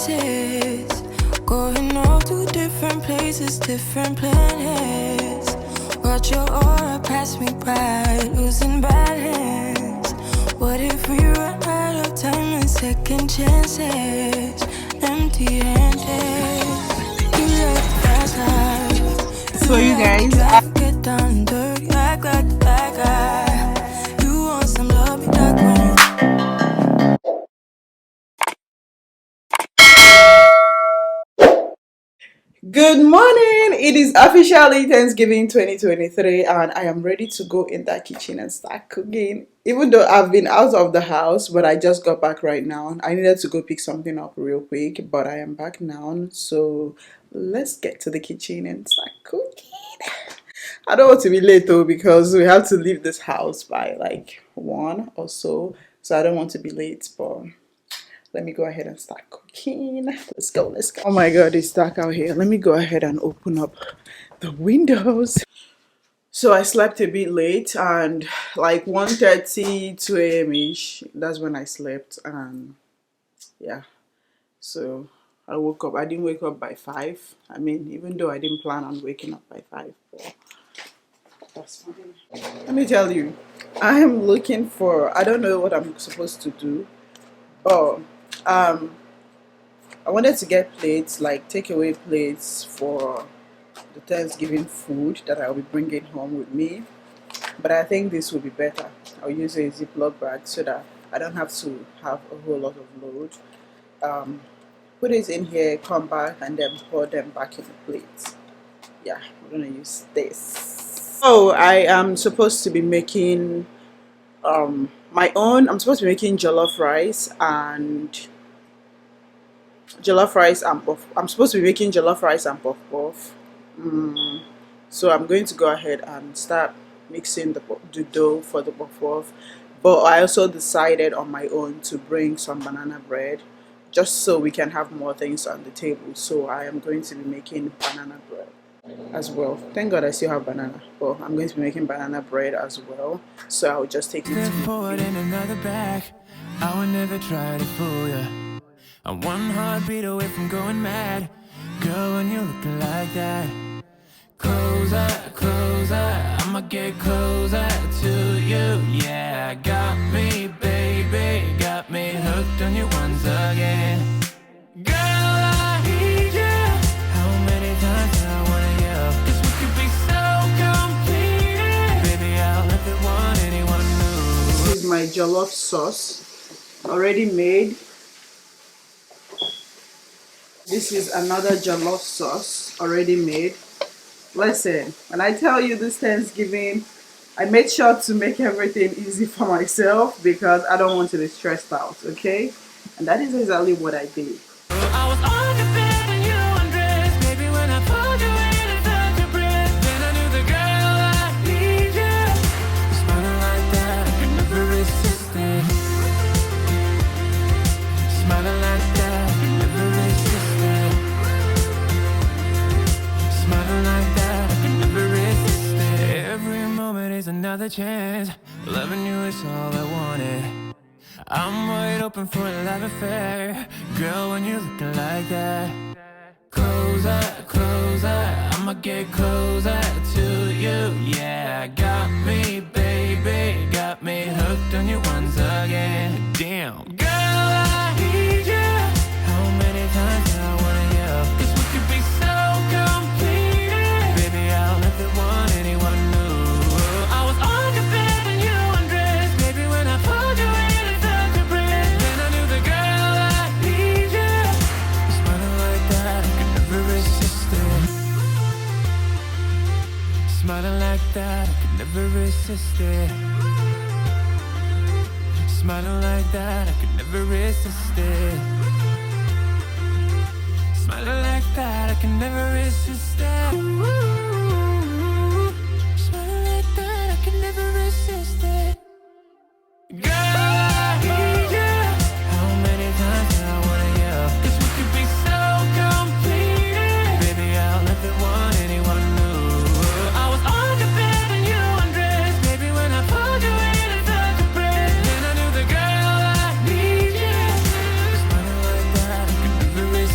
chances. Going all to different places, different planets. Watch your aura pass me by, losing balance. What if we run out of time and second chances? Empty-handed. You like fast life. So you guys, Get down dirty, act like a bad guy. You want some love, be like when you. good morning. It is officially Thanksgiving 2023 and I am ready to go in that kitchen and start cooking. Even though I've been out of the house, but I just got back right now. I needed to go pick something up real quick, but I am back now. So let's get to the kitchen and start cooking. I don't want to be late though because we have to leave this house by like 1 or so. So I don't want to be late, but let me go ahead and start cooking. Let's go, let's go. Oh my god, it's dark out here. Let me go ahead and open up the windows. So I slept a bit late and like 1:30, 2 a.m. ish. That's when I slept, and yeah. So I woke up. I didn't wake up by 5. I mean, even though I didn't plan on waking up by 5, but that's fine. Let me tell you, I am looking for, I don't know what I'm supposed to do. Oh, I wanted to get plates, like takeaway plates for the Thanksgiving food that I'll be bringing home with me. But I think this will be better. I'll use a Ziploc bag so that I don't have to have a whole lot of load. Put it in here, come back, and then pour them back in the plates. Yeah, we're gonna use this. Oh, I am supposed to be making my own. I'm supposed to be making jollof rice and puff. I'm supposed to be making jollof rice and puff puff. So I'm going to go ahead and start mixing the dough for the puff puff. But I also decided on my own to bring some banana bread, just so we can have more things on the table. So I am going to be making banana bread as well. Thank God I still have banana, but I'm going to be making banana bread as well. So I'll just take it Forward in another bag. I would never try to fool ya. I'm one heartbeat away from going mad. Girl, when you looking like that, closer, closer, I'ma get closer to you. Yeah, got me, baby, got me hooked on you once again. Girl, I need you. How many times do I wanna yell? 'Cause we could be so complete. Baby, I'll never want anyone new. This is my jollof sauce, already made. This is another jollof sauce, already made. Listen, when I tell you this Thanksgiving, I made sure to make everything easy for myself because I don't want to be stressed out, okay? And that is exactly what I did. I was on the bed when you undressed. Baby, when I pulled you in and felt your breath, then I knew the girl I need you. Smiling like that, I could never resist it. Smiling like that, I could never resist it. Smiling like that, I could never resist it. Every moment is another chance. Loving you is all I wanted. I'm wide open for a love affair. Girl, when you're looking like that, closer, closer, I'ma get closer to you. Yeah, got me, baby, got me hooked on you once again. Damn. Girl, I need you. How many times do I wanna yell? 'Cause we could be so complete. Baby, I'll never want anyone new. I was on the bed when you undressed. Baby, when I pulled you in and felt your breath, then I knew the girl I need you. Smiling like that, I could never resist it. Smiling like that, I could never resist it. Smiling like that, I could never resist it. Smiling like that, I can never resist it. Ooh, smiling like that, I can never resist it. Girl, I need you. How many times do I wanna yell? 'Cause we could be so complete. Baby, I'll never want anyone new. I was on the bed when you undressed. Baby, when I pulled you in and felt your breath, then I knew the girl I need you. Smiling like that, I could never resist.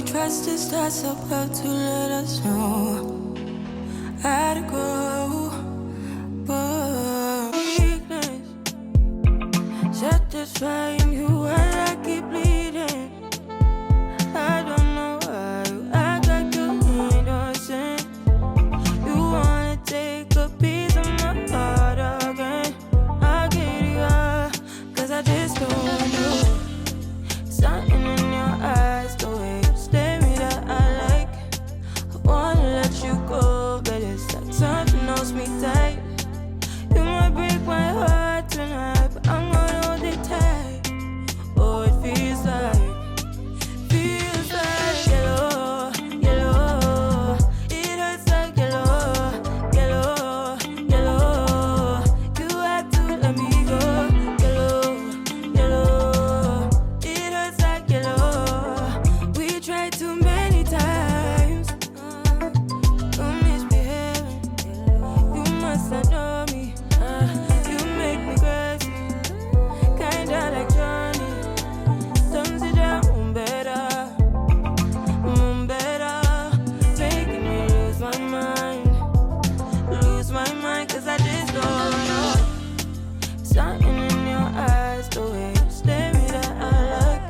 trust is starts about to let us know how to grow. But weakness satisfying you while I keep bleeding. I don't know why you act like you innocent. You wanna take a piece of my heart again. I'll get you up, 'cause I just don't know. Something in your eyes, the way you stare me that I like. I wanna let you go, but it's like something holds me tight. You might break my heart tonight, but I'm gonna hold it tight. Oh, it feels like yellow, yellow. It hurts like yellow, yellow, yellow. You have to let me go, yellow, yellow. It hurts like yellow. We tried too many times. You're misbehaving. You must not know me. You make me crazy, kinda like Johnny. Don't sit down better. Better, making me lose my mind, 'cause I just don't know. Something in your eyes, the way you stare me that I like.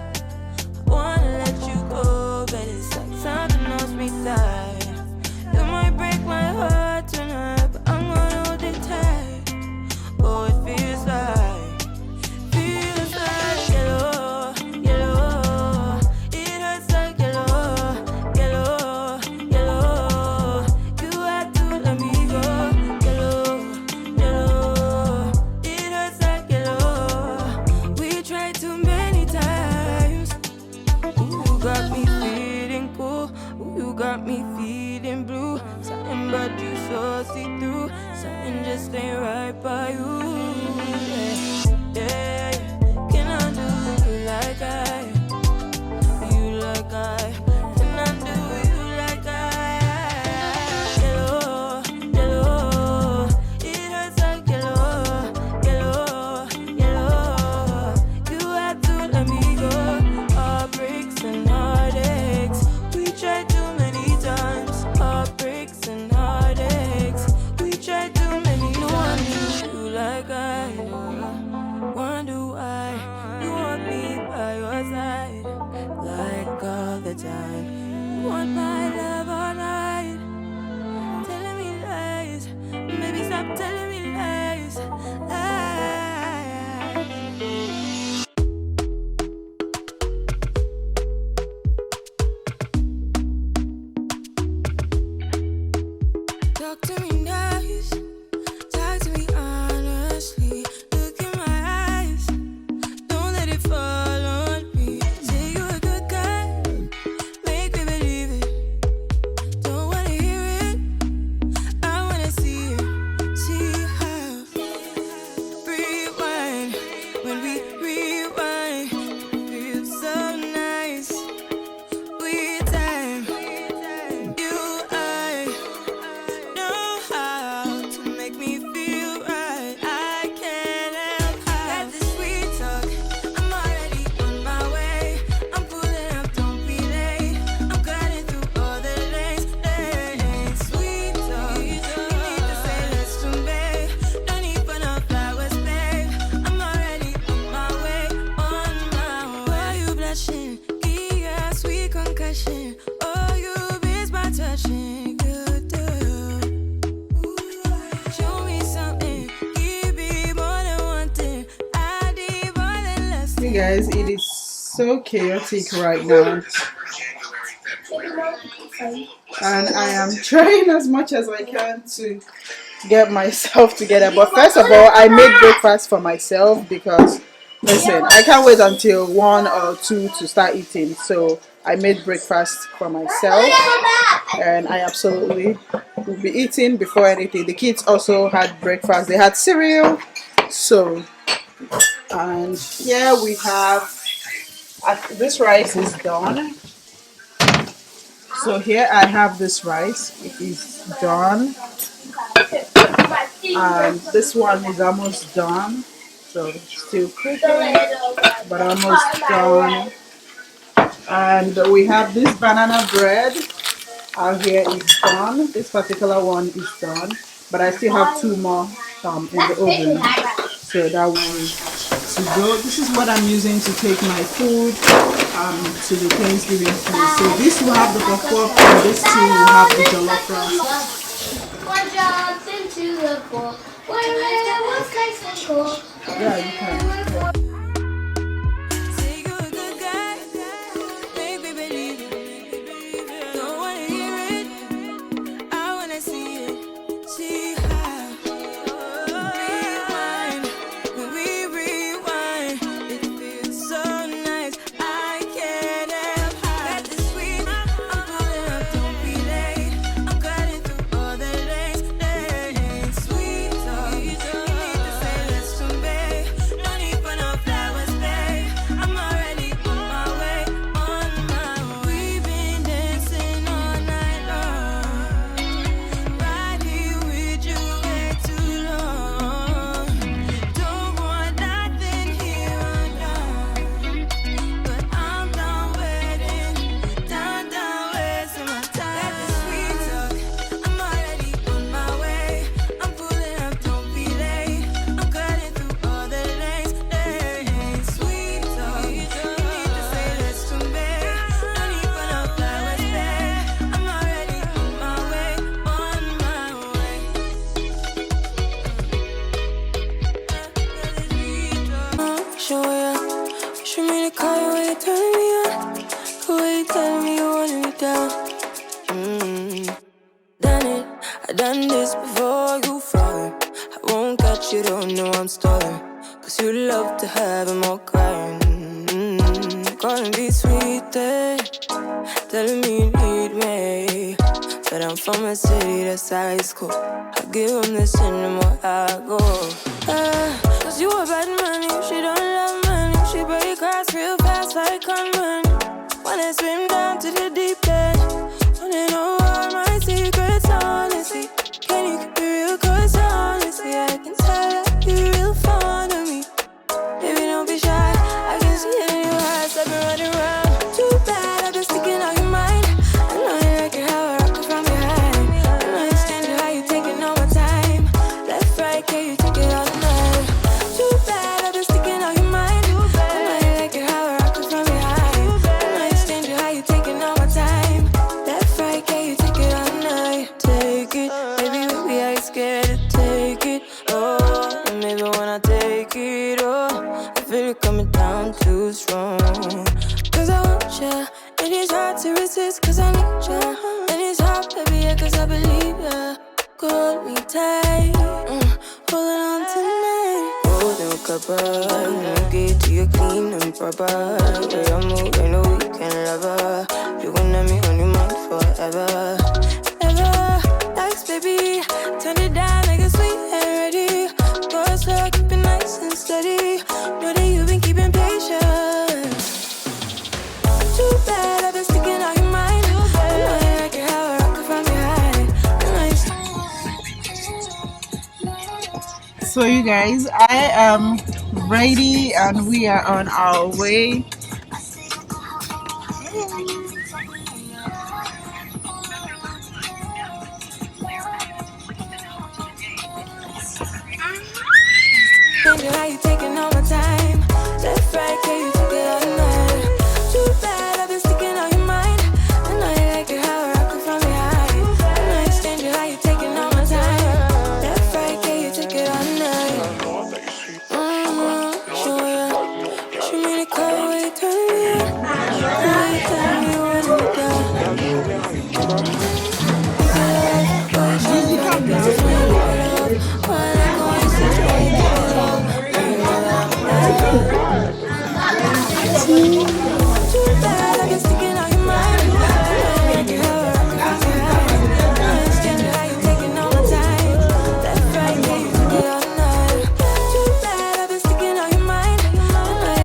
I wanna let you go, but it's like something holds me tight. You might break my heart tonight, but I'm gonna hold it tight. Oh, it feels like yellow, yellow. It hurts like yellow, yellow, yellow. You had to let me go, yellow, yellow. It hurts like yellow. We tried too many times. Ooh, you got me feeling cool. Ooh, you got me feeling blue. Something about you so see-through. Something just ain't right by you. Yeah, can I do you like I? You like I? Can I do you like I? Yellow, yellow. It hurts like yellow, yellow, yellow. You had to let me go. Heartbreaks and heartaches. We tried too many times. Heartbreaks and heartaches. We tried too many. No one knew you like I. Wonder why you want me by your side, like all the time. You want my love all night, telling me lies. Maybe stop telling me lies. Talk to me nice, talk to me honestly. Look in my eyes, don't let it fall on me. Say you're a good guy, make me believe it. Don't wanna hear it, I wanna see it. See how rewind, when we rewind, it feels so nice. With time, you I know how to make me feel right. I can't help how got this sweet talk. I'm already on my way. I'm pulling up, don't be late. I'm cutting through all the lanes. Sweet talk. You need to say less to me. No need for no flowers, babe. I'm already on my way. On my way. Why you blushing? Yeah, sweet concussion. Oh, you miss my touching. Good girl. Show me something. Give me more than one thing. I need more than less. Hey guys, it is so chaotic right now, and I am trying as much as I can to get myself together. But first of all, I made breakfast for myself because, listen, I can't wait until 1 or 2 to start eating. So I made breakfast for myself, and I absolutely will be eating before anything. The kids also had breakfast. They had cereal. So, and here we have, this rice is done. So here I have this rice. It is done. And this one is almost done. So still cooking, but almost done. And we have this banana bread out here is done. This particular one is done, but I still have two more in the oven, so that will to go. This is what I'm using to take my food to the Thanksgiving food. So this will have the puff puff, and this two will have the jollof rice. One jumps into the pool. Where it was nice and cool. Yeah, you can. Say you're a good guy, make me believe it. Don't wanna hear it, I wanna see it. See how rewind, when we rewind, it feels so nice. I can't help got this sweet. I'm pulling up, don't be late. I'm cutting through all the lanes. Sweet talk, you need to say less to me. No need for no flowers, babe. I'm already on my way, on my way. We've been dancing all night long, right here with you way too long. Don't want nothing here or now, but I'm done waiting, done wasting my time. Got the sweet talk, I'm already on my way. I'm pulling up, don't be late. I'm cutting through all the lanes. Sweet talk, you need to say less to me. No need for no flowers, babe. I'm already on my way, on my way. Show ya, show me the car where you turning me on, the way you telling me you wanted me down. Done it, I done this before you falling. I won't catch you, don't know I'm stalling. Cause you love to have them all crying. Calling me sweet, telling me you need me. But I'm from a city that's high school. I give them this and the more I go. Cause you a bad man, if she don't love money. She break hearts real fast like gunman. Wanna swim down to the deep end. Wanna know all my secrets, honestly. Can you keep it real? Cause honestly, I can tell that you're real fond of me. Baby, don't be shy, I can see it in your eyes. I've been running around. Too bad, I've been sticking out your mind. I know you like it how I rock it from behind. I know you stand it how you taking all my time. Left, right, can you take it all night? Too bad, I've been sticking out your mind. I know you like it how I rock it from behind. I know you stand it how you taking all my time. Left, right, can you take it all night? Take it, baby, I ain't scared to take it. Oh, and maybe when I take it, oh, I feel it coming down too strong. Cause I want ya, and it's hard to resist cause I need ya. And it's hard, baby, yeah, cause I believe ya. Hold me tight, holding on tonight. Holding a couple, no get to you clean and proper. Way I move, ain't no weekend lover. You gon' have me on your mind forever, ever. Thanks, baby, turn it down like a sweet and ready. Go slow, keep it nice and steady. Know that you've been keeping patience. Too bad I've been sticking out your mind. I know you like it how I rock it from behind. So you guys, I am ready and we are on our way. How you taking all my time? Left, right, can you take it all night? Too bad I've been sticking on your mind. I know you like it how I rock it from behind. I know you stand it how you taking all my time. Left, right, can you take it all night? Show ya, show me the car where you turning me on, the way you telling me you wanted me down.